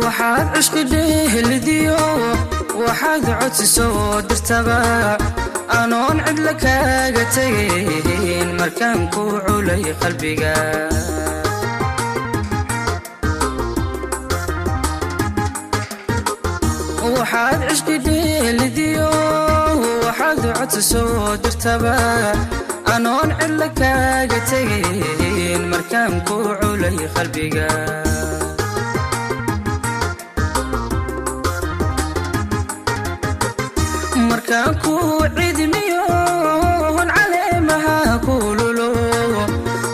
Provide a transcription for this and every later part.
waxaad cishqi dheehlidiyo waxaad codsi soo dirtaba anoon cidla kaaga tegayn markaan ku culay qalbiga waxaad cishqi dheehlidiyo waxaad codsi soo dirtaba anoon cidla kaaga tegayn markaan ku culay qalbiga markaan ku cidmiyo hon caleemaha kululu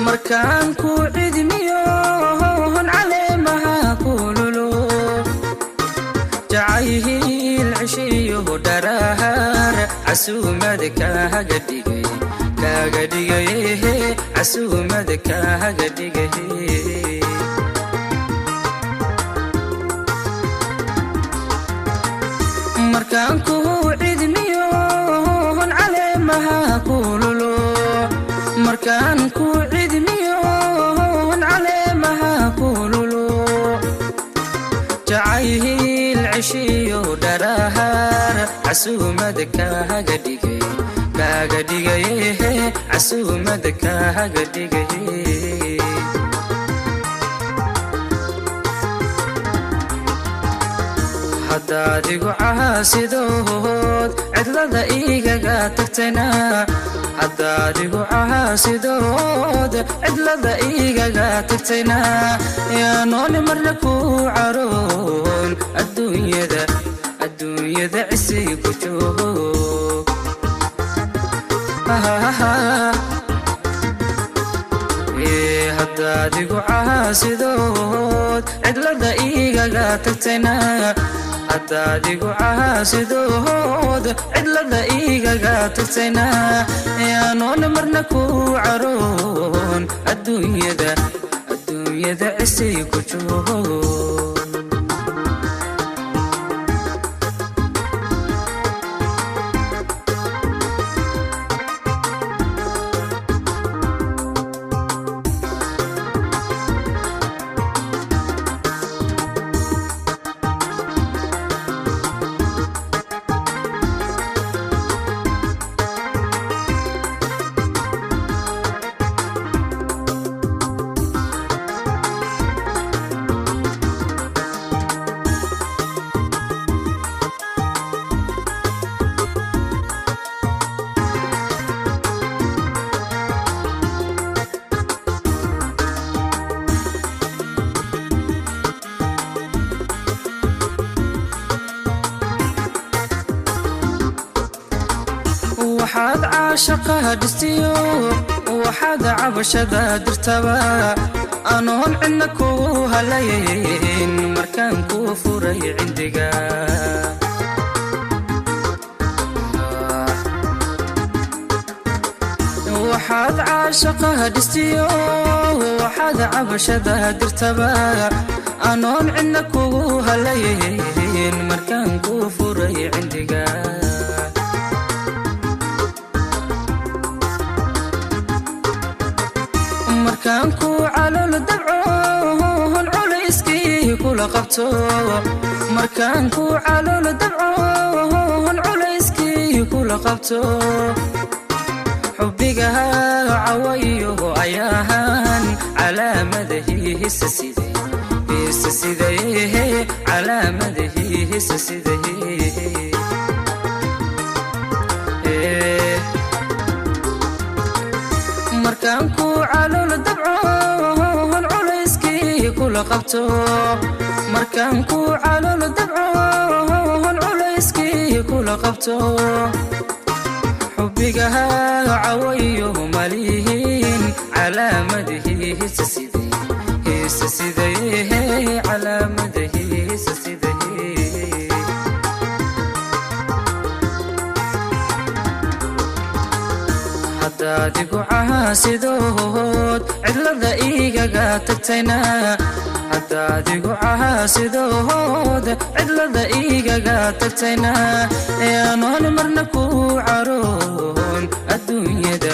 markaan ku cidmiyo hon caleemaha kululu jacayl cishiyo dharaar casuumad kaaga dhigay casuumad kaaga dhigay markaan ku cidmiyo hon caleemaha kululu markaan ku cidmiyo hon caleemaha kululu jacayl cishiyo dharaar casuumad kaaga dhigay casuumad kaaga dhigay haddaad igu caasidood cidlada igaga tagtayna haddaad igu caasidood cidlada igaga tagtayna yaanooni marna ku caroon adduunyada cisi ku joog haddaad igu caasidood cidlada igaga tagtayna haddaad igu caasidood cidlada igaga tagtayna yaanoon marna ku caroon adduunyada cisi ku joog waxaad caashaqaha dhistiyo waxaad cabashada dirtaba anoon cidna kugu halayn markaan ku furay cindiga waxaad caashaqaha dhistiyo waxaad cabashada dirtaba anoon cidna kugu halayn markaan ku furay cindiga markaan ku calool dabco hon culayskii kula qabto markaan ku calool dabco hon culayskii kula qabto xubbiga cawayo ayaahan calaamadahiisa siday calaamadahiisa siday markaan ku calool dabco hon culayskii kula qabto markaan ku calool dabco hon culayskii kula qabto xubbiga cawayo malihin calaamadihiisa siday calaamadihiisa siday haddaad igu caasidood cidlada igaga tagtayna haddaad igu caasidood cidlada igaga tagtayna yaanoon marna ku caroon adduunyada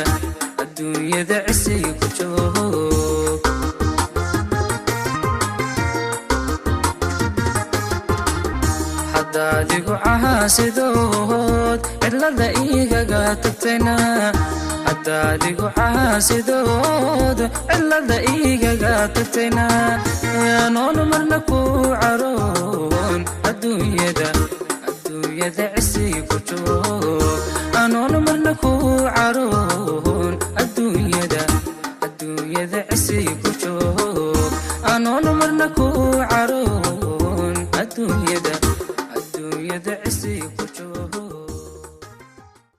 cisi ku joog xaasidood cidlada igaga tagtayna haddaadigu xaasidood cidlada igaga tagtayna anoon marna ku caroon adduunyada cisi ku joog anoon marna ku caroon adduunyada cisi ku joog anoon marna ku caroon adduunyada cisi ku joog